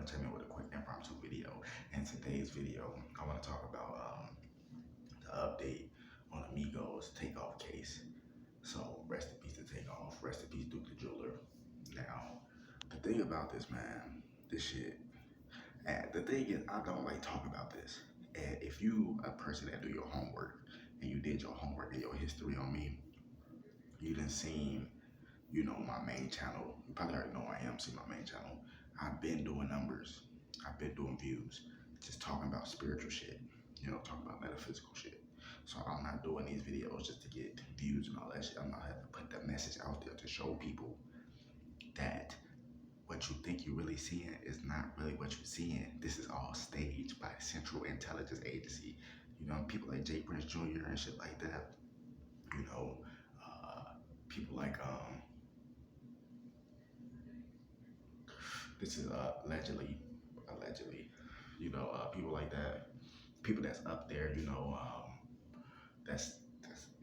gonna check in with a quick impromptu video. In today's video, I want to talk about the update on the Migos Takeoff case. So rest in peace to Takeoff, rest in peace Duke the Jeweler. Now, the thing about this, man, this shit, and the thing is, I don't like talking about this. And if you a person that do your homework and you did your homework and your history on me, you done seen, my main channel. You probably already know who I am, see my main channel. I've been doing numbers. I've been doing views. Just talking about spiritual shit. Talking about metaphysical shit. So I'm not doing these videos just to get views and all that shit. I'm not having to put that message out there to show people that what you think you're really seeing is not really what you're seeing. This is all staged by Central Intelligence Agency. People like J. Prince Jr. and shit like that. People like this is allegedly, people like that, people that's up there, that's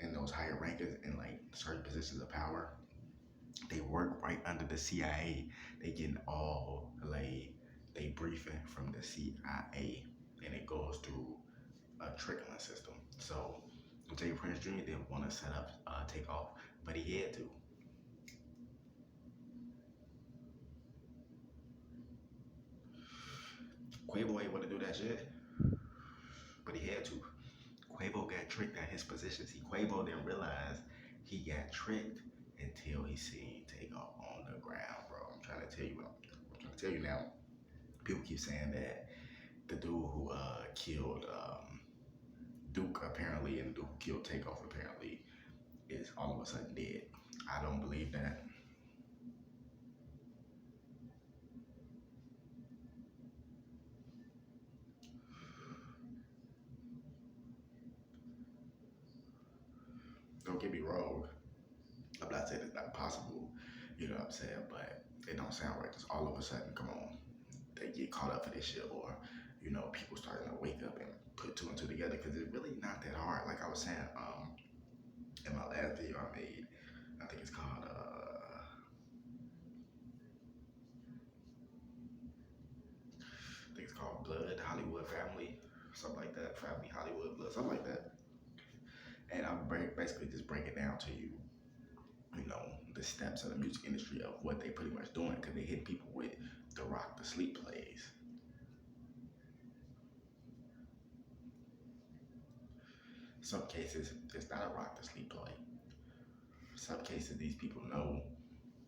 in those higher rankings in like certain positions of power. They work right under the CIA. They getting all like they briefing from the CIA, and it goes through a trickling system. So Jay Prince Jr. didn't want to set up Takeoff, but he had to. Quavo ain't want to do that shit, but he had to. Quavo got tricked at his positions. Quavo didn't realize he got tricked until he seen Takeoff on the ground, bro. I'm trying to tell you now. People keep saying that the dude who killed Duke apparently, and Duke killed Takeoff apparently, is all of a sudden dead. I don't believe that. Don't get me wrong. I'm not saying it's not possible, you know what I'm saying, but it don't sound right. Just all of a sudden, come on, they get caught up for this shit, or people starting to wake up and put two and two together, because it's really not that hard. Like I was saying, in my last video I made, I think it's called Blood Hollywood Family, something like that. Family Hollywood Blood, something like that. And I'm basically just breaking down to you, the steps of the music industry of what they pretty much doing, because they hit people with the rock to sleep plays. Some cases, it's not a rock to sleep play. Some cases, these people know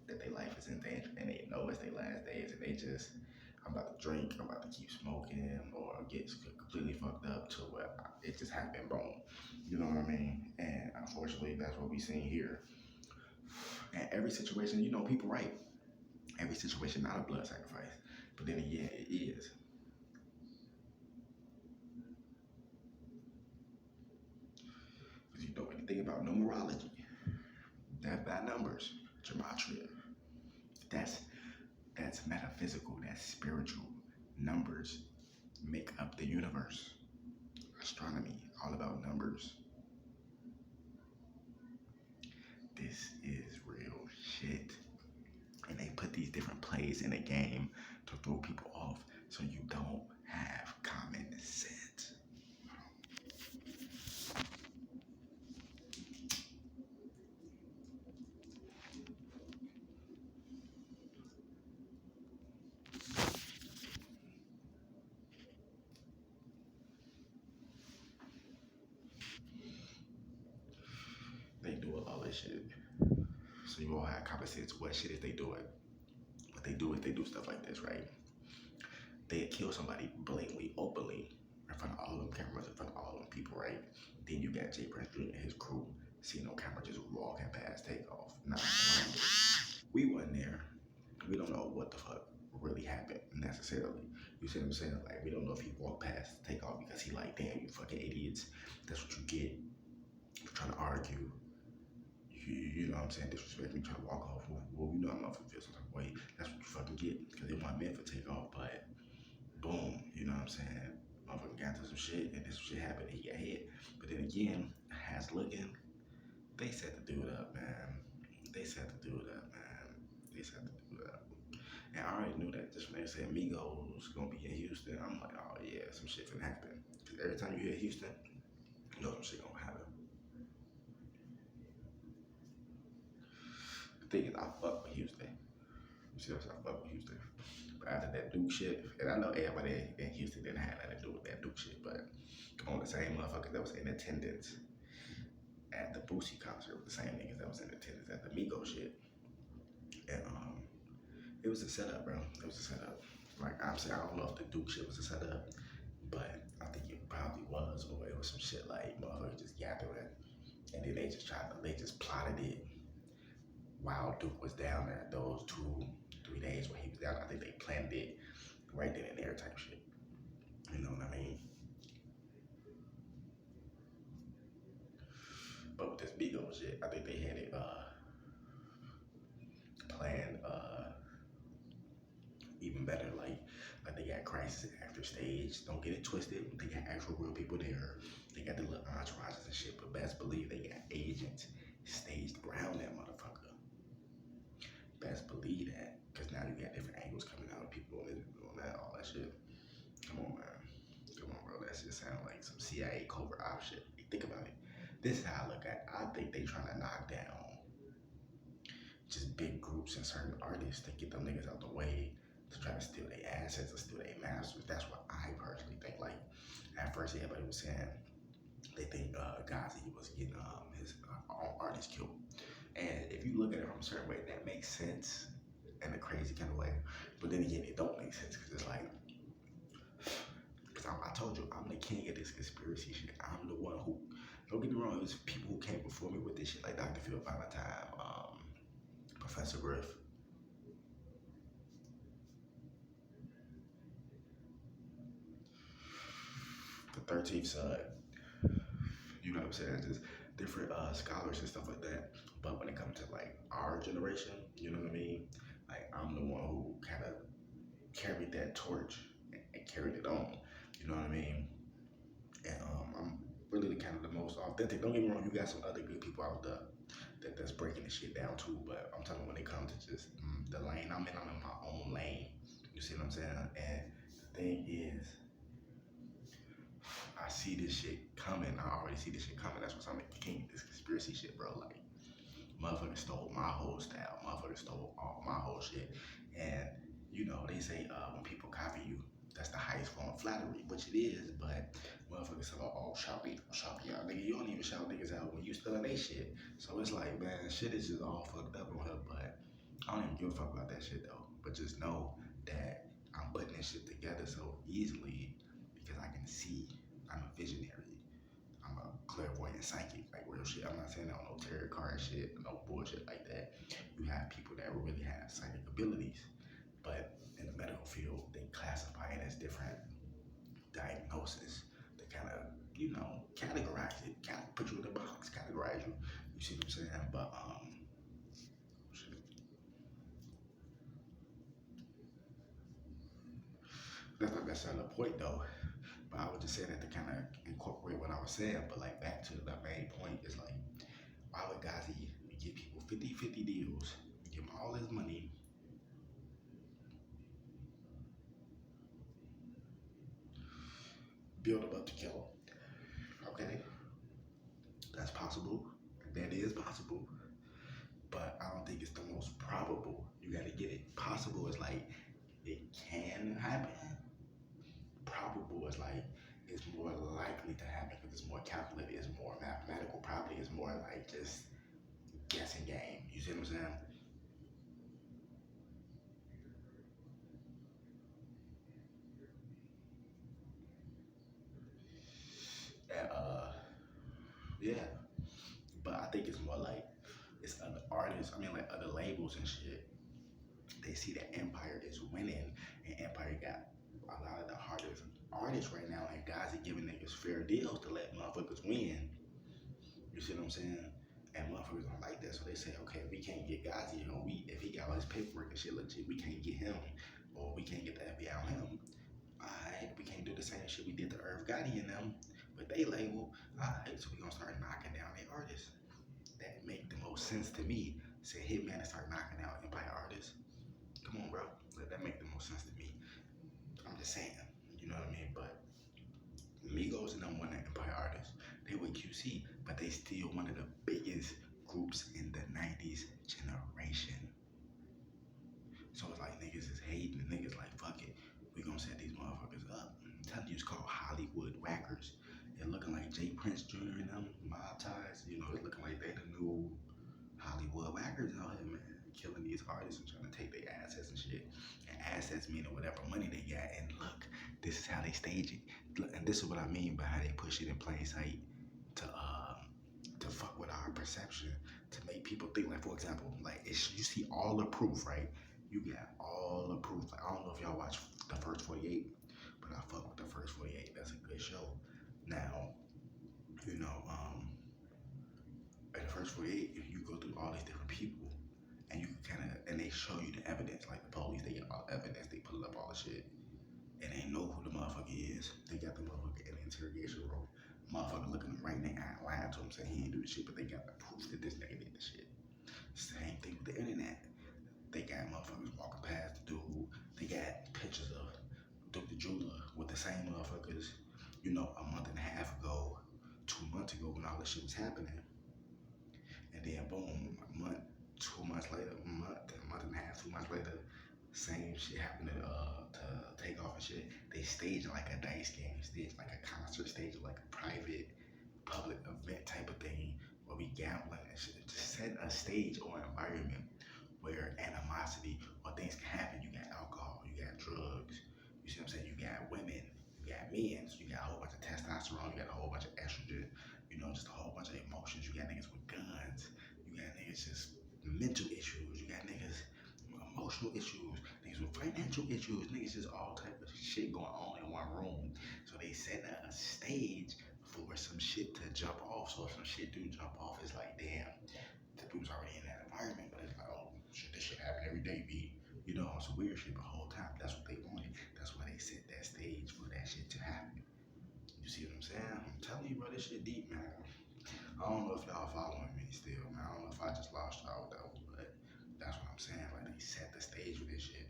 that their life is in danger, and they know it's their last days, and they just, I'm about to drink, I'm about to keep smoking, or get completely fucked up to where it just happened, boom. You know what I mean? And unfortunately, that's what we seen here. And every situation, people right. Every situation not a blood sacrifice, but then again, it is. Because you know anything about numerology, death by numbers, gematria. That's metaphysical, that's spiritual. Numbers make up the universe. Astronomy, all about numbers. This is real shit. And they put these different plays in a game to throw people off so you don't have common sense. They do all this shit. So you all have common sense. What shit is they doing? What they do is they do stuff like this, right? They kill somebody blatantly, openly, in front of all them cameras, in front of all them people, right? Then you got J. Prince Jr. and his crew seeing no camera just walking past Takeoff. Nah, we wasn't there. We don't know what the fuck really happened necessarily. You see what I'm saying? Like, we don't know if he walked past Takeoff because he like, damn, you fucking idiots. That's what you get for trying to argue. You know what I'm saying? Disrespect me, trying to walk off. Well, I'm not gonna feel some type of way. That's what you fucking get, because they weren't meant for Takeoff. But boom, you know what I'm saying? Motherfucker got to some shit, and this shit happened, and he got hit. But then again, Has looking, they set the dude up, man. They set the dude up, man. They set the dude up. And I already knew that just when they said Migos was gonna be in Houston. I'm like, oh yeah, some shit finna happen. Cause every time you hear Houston, you know some shit gonna happen. The thing is, I fuck with Houston. You see what I'm saying? I fuck with Houston. But after that Duke shit, and I know everybody in Houston didn't have nothing to do with that Duke shit, but on the same motherfuckers that was in attendance at the Boosie concert with the same niggas that was in attendance at the Migos shit. And it was a setup, bro. It was a setup. Like I'm saying, I don't know if the Duke shit was a setup, but I think it probably was, or it was some shit like motherfuckers just gathering, and then they just plotted it while Duke was down there. Those 2-3 days when he was down, I think they planned it right then and there type shit. You know what I mean? But with this Migos shit, I think they had it planned even better. Like they got crisis after stage. Don't get it twisted. They got actual real people there. They got the little entourages and shit. But best believe they got agents staged around that motherfucker. Best believe that, because now you got different angles coming out of people and doing that, all that shit. Come on, man. Come on, bro. That shit sound like some CIA covert op shit. Think about it. This is how I look at it. I think they trying to knock down just big groups and certain artists to get them niggas out the way to try to steal their assets or steal their masters. That's what I personally think. Like, at first everybody was saying they think Ghazi was getting his own artist killed. And if you look at it from a certain way, that makes sense in a crazy kind of way. But then again, it don't make sense because it's like, because I told you, I'm the king of this conspiracy shit. I'm the one who, don't get me wrong, it was people who came before me with this shit, like Dr. Phil Valentine, Professor Griff. The 13th Son, you know what I'm saying? Just different scholars and stuff like that. But when it comes to like our generation, you know what I mean? Like I'm the one who kind of carried that torch and carried it on. You know what I mean? And I'm really the kind of the most authentic. Don't get me wrong, you got some other good people out there that's breaking the shit down too. But I'm talking when it comes to just the lane I'm in my own lane. You see what I'm saying? And the thing is, I see this shit coming. I already see this shit coming. That's what's I'm the king of this conspiracy shit, bro. Like, motherfuckers stole my whole style. Motherfuckers stole all my whole shit. And, you know, they say when people copy you, that's the highest form of flattery, which it is, but motherfuckers say, oh, shout me out. Nigga, you don't even shout niggas out when you stealing they shit. So it's like, man, shit is just all fucked up on here, but I don't even give a fuck about that shit, though. But just know that I'm putting this shit together so easily because I can see. I'm a visionary. I'm a clairvoyant psychic, like real shit. I'm not saying that on no tarot card shit, no bullshit like that. You have people that really have psychic abilities, but in the medical field, they classify it as different diagnosis to kind of, you know, categorize it, kind of put you in the box, categorize you. You see what I'm saying? But shit. That's not necessarily the point though. But I was just saying that to kind of incorporate what I was saying. But like back to the main point is like, why would Ghazi give people 50-50 deals, give him all his money, build him up to kill him? Okay, that's possible. That is possible. But I don't think it's the most probable. You got to get it. Possible is like it can happen. Probable is like it's more likely to happen because it's more calculated, it's more mathematical. Probably is more like just guessing game. You see what I'm saying? And yeah. But I think it's more like it's other artists. I mean, like other labels and shit. They see that Empire is winning, and Empire got a lot of the hardest artists right now, and guys are giving niggas fair deals to let motherfuckers win. You see what I'm saying? And motherfuckers don't like that, so they say, okay, we can't get Gazi, you know, if he got all his paperwork and shit legit, we can't get him, or we can't get the FBI on him. Alright, we can't do the same shit we did to Irv Gotti and them, but they label. Alright, so we gonna start knocking down the artists. That make the most sense to me. Say Hitman and start knocking out Empire artists. Come on, bro. sense to me. I'm just saying, you know what I mean? But Migos and them one Empire artists, they were QC, but they still one of the biggest groups in the 90s generation. So it's like niggas is hating, niggas like, fuck it, we gonna set these motherfuckers up. I'm telling you, it's called Hollywood Whackers. It looking like Jay Prince Jr. and them, Mob Ties, you know, it's looking like they the new Hollywood Whackers out here, man. Killing these artists and trying to take their assets and shit. And assets meaning whatever money they got. And look, this is how they stage it. And this is what I mean by how they push it in plain sight to fuck with our perception, to make people think. Like, for example, like you see all the proof, right? You got all the proof. Like, I don't know if y'all watch the first 48, but I fuck with the first 48. That's a good show. Now, you know, in the first 48, you go through all these different people, and you can and they show you the evidence. Like the police, they get all the evidence, they pull up all the shit, and they know who the motherfucker is. They got the motherfucker in the interrogation room. Motherfucker looking them right in the eye, lying to him, saying he ain't do the shit, but they got the proof that this nigga did the shit. Same thing with the internet. They got motherfuckers walking past the dude. They got pictures of Duke the Jeweler with the same motherfuckers, you know, a month and a half ago, 2 months ago when all this shit was happening. And then boom, a month, 2 months later, a month and a half, 2 months later, same shit happened to Takeoff and shit. They staged like a dice game, staged like a concert, staged like a private public event type of thing where we gambling and shit. Just set a stage or environment where animosity or things can happen. You got alcohol, you got drugs, you see what I'm saying? You got women, you got men, so you got a whole bunch of testosterone, you got a whole bunch of estrogen, you know, just a whole bunch of emotions. You got niggas with guns, you got niggas just mental issues, you got niggas with emotional issues, niggas with financial issues, niggas just all type of shit going on in one room. So they set a stage for some shit to jump off. So if some shit do jump off, it's like, damn, the dude's already in that environment, but it's like, oh shit, this shit happen every day, B. You know, some weird shit the whole time. That's what they wanted. That's why they set that stage for that shit to happen. You see what I'm saying? I'm telling you, bro, this shit deep, man. I don't know if y'all following me still, man. I don't know if I just lost y'all with that one, but that's what I'm saying. Like, they set the stage with this shit.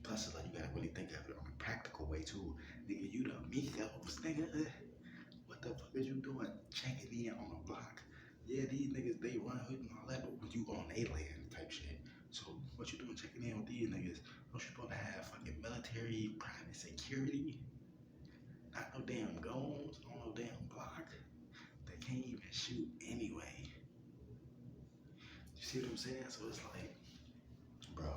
Plus, it's like, you gotta really think of it on a practical way, too. Nigga, you the Migos, nigga. What the fuck is you doing checking in on the block? Yeah, these niggas, they run hood and all that, but when you on a land type shit. So, what you doing checking in with these niggas? Don't you supposed to have fucking military, private security? Not no damn guns on no damn block. They can't even shoot anyway. You see what I'm saying? So it's like, bro,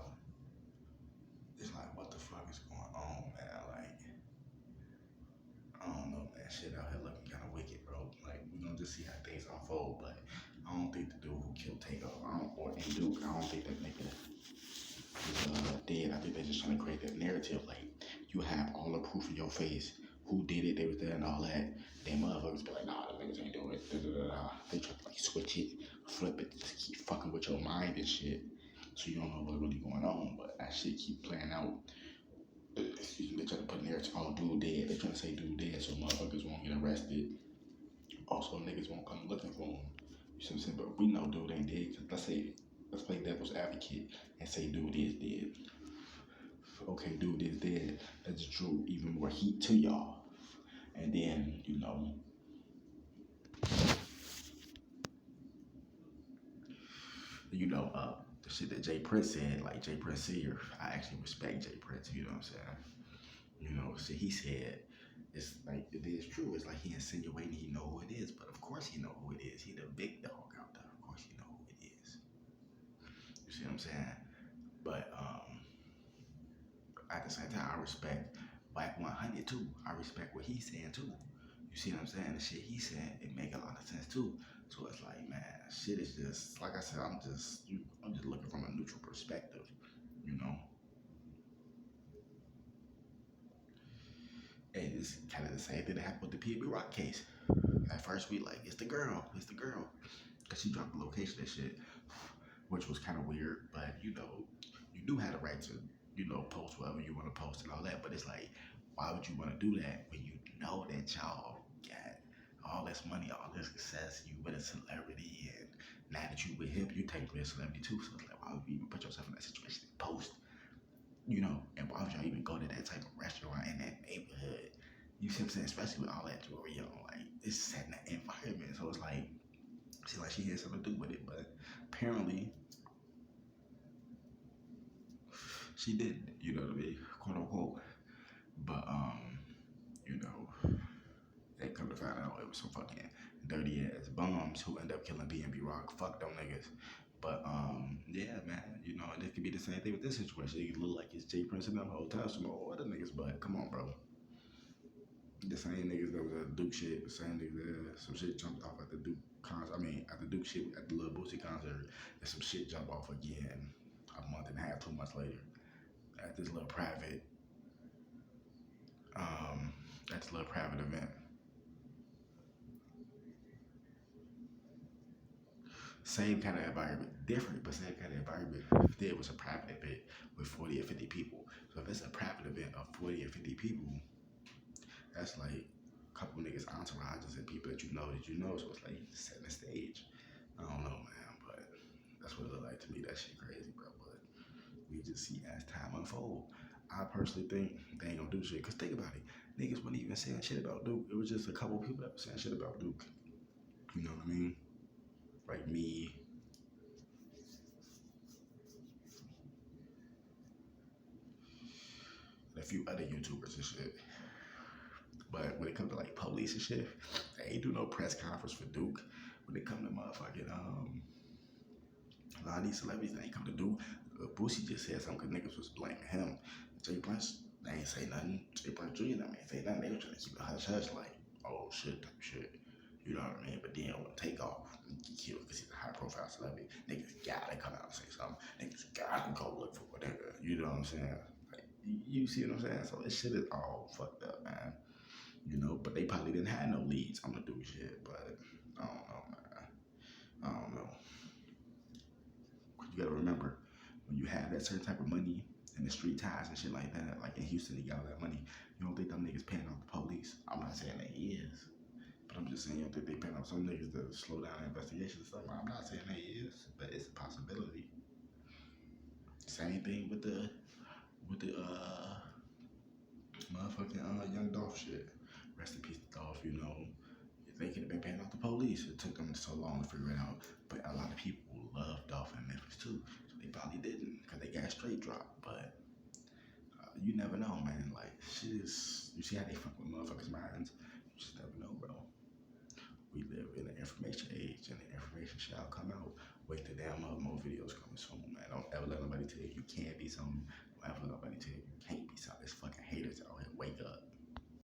it's like, what the fuck is going on, man? Like, I don't know, man. Shit out here looking kind of wicked, bro. Like, we're gonna just see how things unfold, but I don't think the dude who killed Takeoff, or Duke, I don't think that nigga is dead. I think they're just trying to create that narrative. Like, you have all the proof in your face. Who did it? They was there and all that. Then motherfuckers be like, nah, the niggas ain't doing it. Da, da, da, da. They try to like switch it, flip it, just keep fucking with your mind and shit. So you don't know what's really going on, but that shit keep playing out. Excuse me, they try to put narrative, oh, dude dead. They trying to say dude dead so motherfuckers won't get arrested. Also, niggas won't come looking for him. You see what I'm saying? But we know dude ain't dead. Cause let's play devil's advocate and say dude is dead. Okay, dude is dead. That just drew even more heat to y'all. And then, you know, the shit that Jay Prince said, like Jay Prince Sr., I actually respect Jay Prince, you know what I'm saying? You know, shit he said, it's like, it is true. It's like he insinuating he know who it is, but of course he know who it is. He the big dog out there. Of course he know who it is. You see what I'm saying? But at the same time, I respect Wack 100 too. I respect what he's saying too. You see what I'm saying? The shit he said, it make a lot of sense too. So it's like, man, shit is just, like I said, I'm just looking from a neutral perspective, you know? And it's kind of the same thing that happened with the PB Rock case. At first we like, it's the girl. Cause she dropped the location and shit, which was kind of weird, but you know, you do have the right to, you know, post whatever you want to post and all that, but it's like, why would you want to do that when you know that y'all got all this money, all this success, you with a celebrity, and now that you with him, you technically a celebrity too, so it's like, why would you even put yourself in that situation and post you know, and why would y'all even go to that type of restaurant in that neighborhood? You see what I'm saying? Especially with all that jewelry on, like it's setting the environment. So it's like, see, like she had something to do with it, but apparently she didn't. You know what I mean? Quote unquote. But you know, they come to find out it was some fucking dirty ass bums who end up killing B&B Rock. Fuck them niggas. But yeah, man, you know, and it could be the same thing with this situation. It look like it's Jay Prince and them whole time, some other niggas, but come on, bro. The same niggas that was at the Duke shit, the same niggas that some shit jumped off at the Duke concert. I mean, at the Duke shit at the Lil Boosie concert, and some shit jumped off again a month and a half, 2 months later at this little private, um, at this little private event. Same kind of environment, different, but same kind of environment. If there was a private event with 40 or 50 people, so if it's a private event of 40 or 50 people, that's like a couple niggas entourages and people that you know. So it's like setting the stage. I don't know, man, but that's what it look like to me. That shit crazy, bro. But we just see as time unfold. I personally think they ain't gonna do shit. Cause think about it, niggas wasn't even saying shit about Duke. It was just a couple people that were saying shit about Duke. You know what I mean? Like me, and a few other YouTubers and shit. But when it comes to like police and shit, they ain't do no press conference for Duke. When it come to motherfucking a lot of these celebrities they ain't come to do. Boosie just said something because niggas was blaming him. Jay Prince, they ain't say nothing. Jay Prince Jr. Ain't say nothing. They was trying to keep it hush hush, like, oh shit, type shit. You know what I mean? But then when Takeoff get killed because he's a high profile celebrity, niggas gotta come out and say something. Niggas gotta go look for whatever. You know what I'm saying? Like, you see what I'm saying? So this shit is all fucked up, man. You know, but they probably didn't have no leads on the Duke shit. But I don't know, man. I don't know. You gotta remember, when you have that certain type of money and the street ties and shit like that, like in Houston, they got all that money. You don't think them niggas paying off the police? I'm not saying they is, but I'm just saying you don't think they paying off some niggas to slow down the investigation and stuff. I'm not saying they is, but it's a possibility. Same thing with the motherfucking Young Dolph shit. Rest in peace to Dolph. You know, they could have been paying off the police. It took them so long to figure it out. But a lot of people love Dolph in Memphis too, so they probably didn't because they got straight dropped. But you never know, man. Like shit is, you see how they fuck with motherfuckers' minds. You just never know, bro. We live in an information age, and the information shall come out. Wake the damn up. More videos coming soon, man. Don't ever let nobody tell you you can't be something.